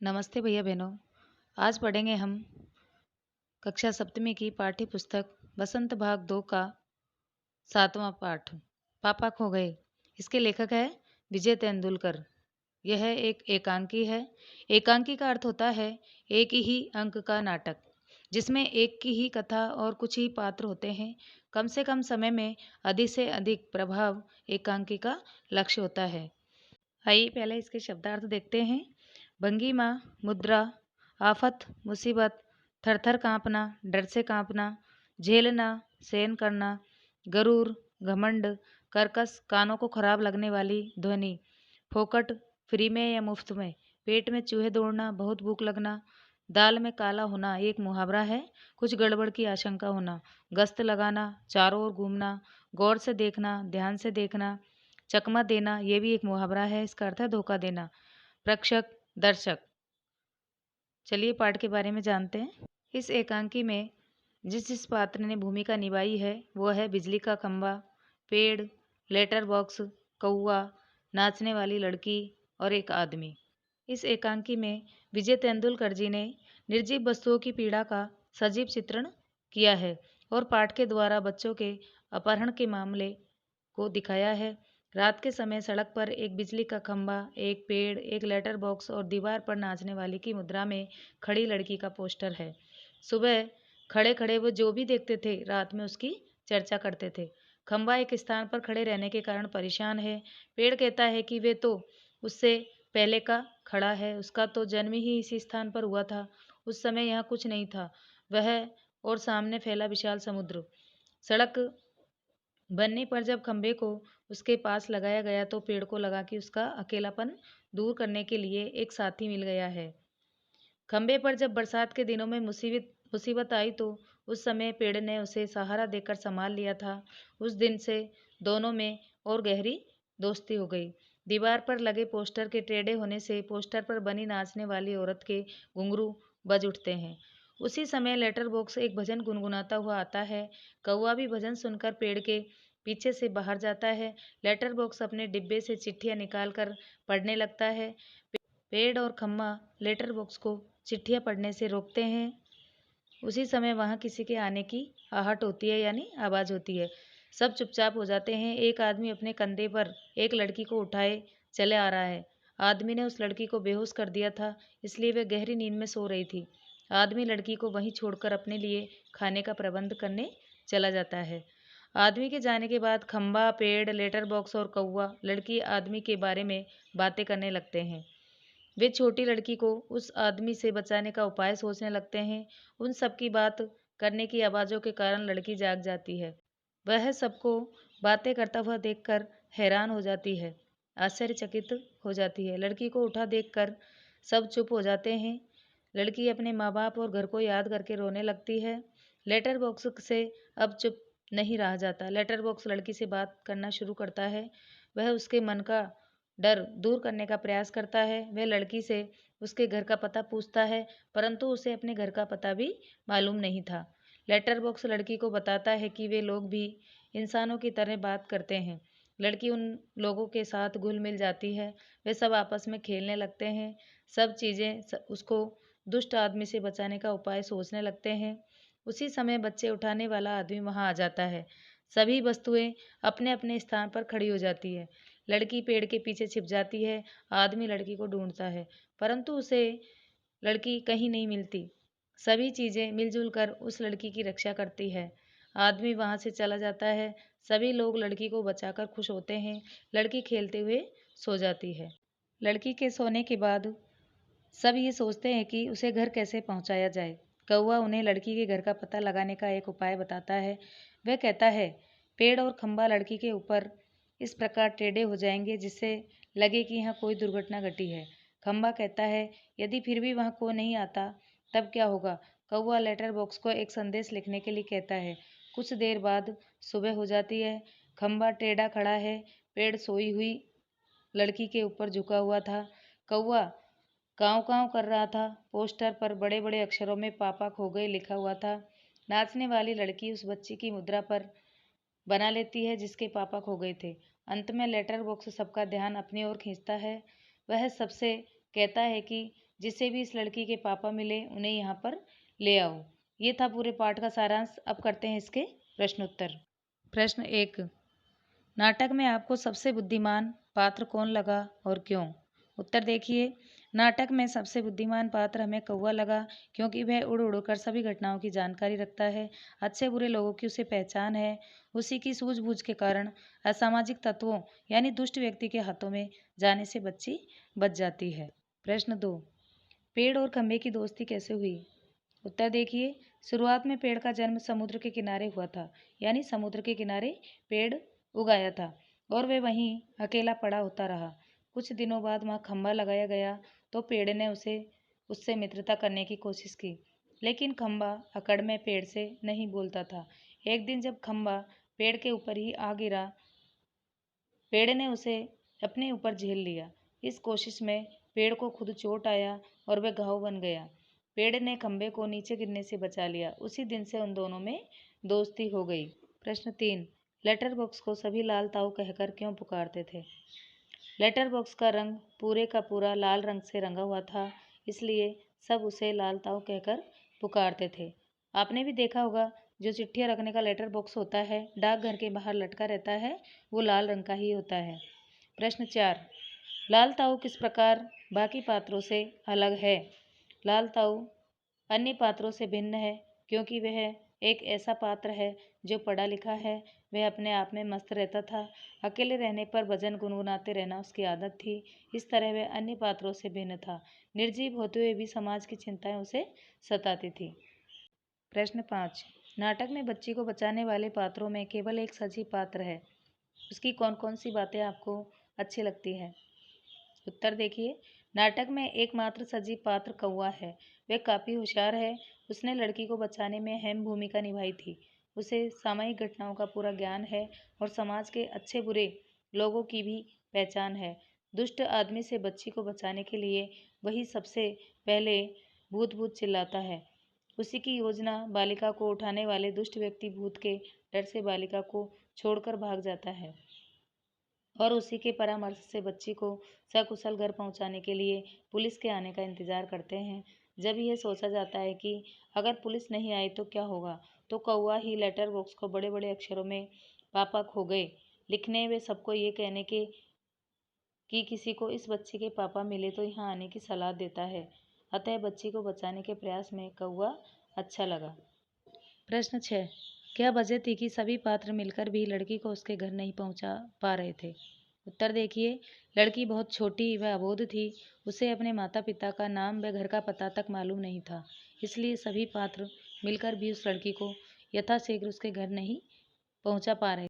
नमस्ते भैया बहनों। आज पढ़ेंगे हम कक्षा सप्तमी की पाठ्य पुस्तक बसंत भाग 2 का 7वां पाठ पापा खो गए। इसके लेखक है विजय तेंदुलकर। यह एक एकांकी है। एकांकी का अर्थ होता है एक ही अंक का नाटक, जिसमें एक की ही कथा और कुछ ही पात्र होते हैं। कम से कम समय में अधिक से अधिक प्रभाव एकांकी का लक्ष्य होता है। आइए पहले इसके शब्दार्थ देखते हैं। भंगिमा, मुद्रा, आफत, मुसीबत, थर-थर काँपना, डर से काँपना, झेलना, सहन करना, गरूर, घमंड, कर्कश, कानों को खराब लगने वाली ध्वनि, फोकट, फ्री में या मुफ्त में, पेट में चूहे दौड़ना, बहुत भूख लगना, दाल में काला होना एक मुहावरा है, कुछ गड़बड़ की आशंका होना, गश्त लगाना, चारों ओर घूमना, गौर से देखना, ध्यान से देखना, चकमा देना ये भी एक मुहावरा है। इसका अर्थ है धोखा देना। प्रेक्षक, दर्शक। चलिए पाठ के बारे में जानते हैं। इस एकांकी में जिस जिस पात्र ने भूमिका निभाई है वो है बिजली का खंभा, पेड़, लेटर बॉक्स, कौआ, नाचने वाली लड़की और एक आदमी। इस एकांकी में विजय तेंदुलकर जी ने निर्जीव वस्तुओं की पीड़ा का सजीव चित्रण किया है और पाठ के द्वारा बच्चों के अपहरण के मामले को दिखाया है। रात के समय सड़क पर एक बिजली का खंभा, एक पेड़, एक लेटर बॉक्स और दीवार पर नाचने वाली की मुद्रा में खड़ी लड़की का पोस्टर है। सुबह खड़े खड़े वो जो भी देखते थे रात में उसकी चर्चा करते थे। खंभा एक स्थान पर खड़े रहने के कारण परेशान है। पेड़ कहता है कि वे तो उससे पहले का खड़ा है, उसका तो जन्म ही इसी स्थान पर हुआ था। उस समय यहाँ कुछ नहीं था। वह और सामने फैला विशाल समुद्र। सड़क बनने पर जब खंभे को उसके पास लगाया गया तो पेड़ को लगा कि उसका अकेलापन दूर करने के लिए एक साथी मिल गया है। खंभे पर जब बरसात के दिनों में मुसीबत आई तो उस समय पेड़ ने उसे सहारा देकर संभाल लिया था। उस दिन से दोनों में और गहरी दोस्ती हो गई। दीवार पर लगे पोस्टर के टेढ़े होने से पोस्टर पर बनी नाचने वाली औरत के घुंघरू बज उठते हैं। उसी समय लेटर बॉक्स एक भजन गुनगुनाता हुआ आता है। कौआ भी भजन सुनकर पेड़ के पीछे से बाहर जाता है। लेटर बॉक्स अपने डिब्बे से चिट्ठियां निकालकर पढ़ने लगता है। पेड़ और खम्मा लेटर बॉक्स को चिट्ठियां पढ़ने से रोकते हैं। उसी समय वहां किसी के आने की आहट होती है, यानी आवाज होती है। सब चुपचाप हो जाते हैं। एक आदमी अपने कंधे पर एक लड़की को उठाए चले आ रहा है। आदमी ने उस लड़की को बेहोश कर दिया था, इसलिए वह गहरी नींद में सो रही थी। आदमी लड़की को वहीं छोड़कर अपने लिए खाने का प्रबंध करने चला जाता है। आदमी के जाने के बाद खंबा, पेड़, लेटर बॉक्स और कौवा लड़की आदमी के बारे में बातें करने लगते हैं। वे छोटी लड़की को उस आदमी से बचाने का उपाय सोचने लगते हैं। उन सब की बात करने की आवाज़ों के कारण लड़की जाग जाती है। वह सबको बातें करता हुआ देखकर हैरान हो जाती है, आश्चर्यचकित हो जाती है। लड़की को उठा देखकर सब चुप हो जाते हैं। लड़की अपने माँ बाप और घर को याद करके रोने लगती है। लेटर बॉक्स से अब चुप नहीं रहा जाता। लेटर बॉक्स लड़की से बात करना शुरू करता है। वह उसके मन का डर दूर करने का प्रयास करता है। वह लड़की से उसके घर का पता पूछता है, परंतु उसे अपने घर का पता भी मालूम नहीं था। लेटर बॉक्स लड़की को बताता है कि वे लोग भी इंसानों की तरह बात करते हैं। लड़की उन लोगों के साथ घुल मिल जाती है। वे सब आपस में खेलने लगते हैं। सब चीज़ें उसको दुष्ट आदमी से बचाने का उपाय सोचने लगते हैं। उसी समय बच्चे उठाने वाला आदमी वहां आ जाता है। सभी वस्तुएं अपने अपने स्थान पर खड़ी हो जाती है। लड़की पेड़ के पीछे छिप जाती है। आदमी लड़की को ढूंढता है, परंतु उसे लड़की कहीं नहीं मिलती। सभी चीजें मिलजुल कर उस लड़की की रक्षा करती है। आदमी वहां से चला जाता है। सभी लोग लड़की को बचाकर खुश होते हैं। लड़की खेलते हुए सो जाती है। लड़की के सोने के बाद सब ये सोचते हैं कि उसे घर कैसे पहुंचाया जाए। कौवा उन्हें लड़की के घर का पता लगाने का एक उपाय बताता है। वह कहता है, पेड़ और खंबा लड़की के ऊपर इस प्रकार टेढ़े हो जाएंगे जिससे लगे कि यहाँ कोई दुर्घटना घटी है। खंबा कहता है, यदि फिर भी वहाँ कोई नहीं आता तब क्या होगा। कौवा लेटर बॉक्स को एक संदेश लिखने के लिए कहता है। कुछ देर बाद सुबह हो जाती है। खंबा टेढ़ा खड़ा है। पेड़ सोई हुई लड़की के ऊपर झुका हुआ था। कौवा काँव काँव कर रहा था। पोस्टर पर बड़े बड़े अक्षरों में पापा खो गए लिखा हुआ था। नाचने वाली लड़की उस बच्ची की मुद्रा पर बना लेती है जिसके पापा खो गए थे। अंत में लेटर बॉक्स सबका ध्यान अपनी ओर खींचता है। वह सबसे कहता है कि जिससे भी इस लड़की के पापा मिले उन्हें यहाँ पर ले आओ। ये था पूरे पाठ का सारांश। अब करते हैं इसके प्रश्नोत्तर। प्रश्न 1, नाटक में आपको सबसे बुद्धिमान पात्र कौन लगा और क्यों? उत्तर देखिए, नाटक में सबसे बुद्धिमान पात्र हमें कौवा लगा, क्योंकि वह उड़ उड़ कर सभी घटनाओं की जानकारी रखता है। अच्छे बुरे लोगों की उसे पहचान है। उसी की सूझबूझ के कारण असामाजिक तत्वों यानी दुष्ट व्यक्ति के हाथों में जाने से बच्ची बच जाती है। प्रश्न 2, पेड़ और खंबे की दोस्ती कैसे हुई? उत्तर देखिए, शुरुआत में पेड़ का जन्म समुद्र के किनारे हुआ था, यानी समुद्र के किनारे पेड़ उगाया था और वे वहीं अकेला पड़ा होता रहा। कुछ दिनों बाद वहाँ खंबा लगाया गया तो पेड़ ने उससे मित्रता करने की कोशिश की, लेकिन खंबा अकड़ में पेड़ से नहीं बोलता था। एक दिन जब खंबा पेड़ के ऊपर ही आ गिरा, पेड़ ने उसे अपने ऊपर झेल लिया। इस कोशिश में पेड़ को खुद चोट आया और वह घाव बन गया। पेड़ ने खंबे को नीचे गिरने से बचा लिया। उसी दिन से उन दोनों में दोस्ती हो गई। प्रश्न 3, लेटर बॉक्स को सभी लाल ताऊ कहकर क्यों पुकारते थे? लेटर बॉक्स का रंग पूरे का पूरा लाल रंग से रंगा हुआ था, इसलिए सब उसे लाल ताऊ कहकर पुकारते थे। आपने भी देखा होगा, जो चिट्ठियाँ रखने का लेटर बॉक्स होता है, डाकघर के बाहर लटका रहता है, वो लाल रंग का ही होता है। प्रश्न 4, लाल ताऊ किस प्रकार बाकी पात्रों से अलग है? लाल ताऊ अन्य पात्रों से भिन्न है, क्योंकि वह एक ऐसा पात्र है जो पढ़ा लिखा है। वह अपने आप में मस्त रहता था। अकेले रहने पर भजन गुनगुनाते रहना उसकी आदत थी। इस तरह वह अन्य पात्रों से भिन्न था। निर्जीव होते हुए भी समाज की चिंताएं उसे सताती थी। प्रश्न 5, नाटक में बच्ची को बचाने वाले पात्रों में केवल एक सजीव पात्र है। उसकी कौन कौन सी बातें आपको अच्छी लगती है? उत्तर देखिए, नाटक में एकमात्र सजीव पात्र कौवा है। वह काफ़ी होशियार है। उसने लड़की को बचाने में अहम भूमिका निभाई थी। उसे सामयिक घटनाओं का पूरा ज्ञान है और समाज के अच्छे बुरे लोगों की भी पहचान है। दुष्ट आदमी से बच्ची को बचाने के लिए वही सबसे पहले भूत भूत चिल्लाता है। उसी की योजना बालिका को उठाने वाले दुष्ट व्यक्ति भूत के डर से बालिका को छोड़कर भाग जाता है और उसी के परामर्श से बच्ची को सकुशल घर पहुंचाने के लिए पुलिस के आने का इंतजार करते हैं। जब यह सोचा जाता है कि अगर पुलिस नहीं आई तो क्या होगा, तो कौवा ही लेटर बॉक्स को बड़े बड़े अक्षरों में पापा खो गए लिखने वे सबको ये कहने के कि किसी को इस बच्ची के पापा मिले तो यहाँ आने की सलाह देता है। अतः बच्ची को बचाने के प्रयास में कौवा अच्छा लगा। प्रश्न 6, क्या वजह थी कि सभी पात्र मिलकर भी लड़की को उसके घर नहीं पहुंचा पा रहे थे? उत्तर देखिए, लड़की बहुत छोटी व अबोध थी। उसे अपने माता पिता का नाम व घर का पता तक मालूम नहीं था। इसलिए सभी पात्र मिलकर भी उस लड़की को यथाशीघ्र उसके घर नहीं पहुंचा पा रहे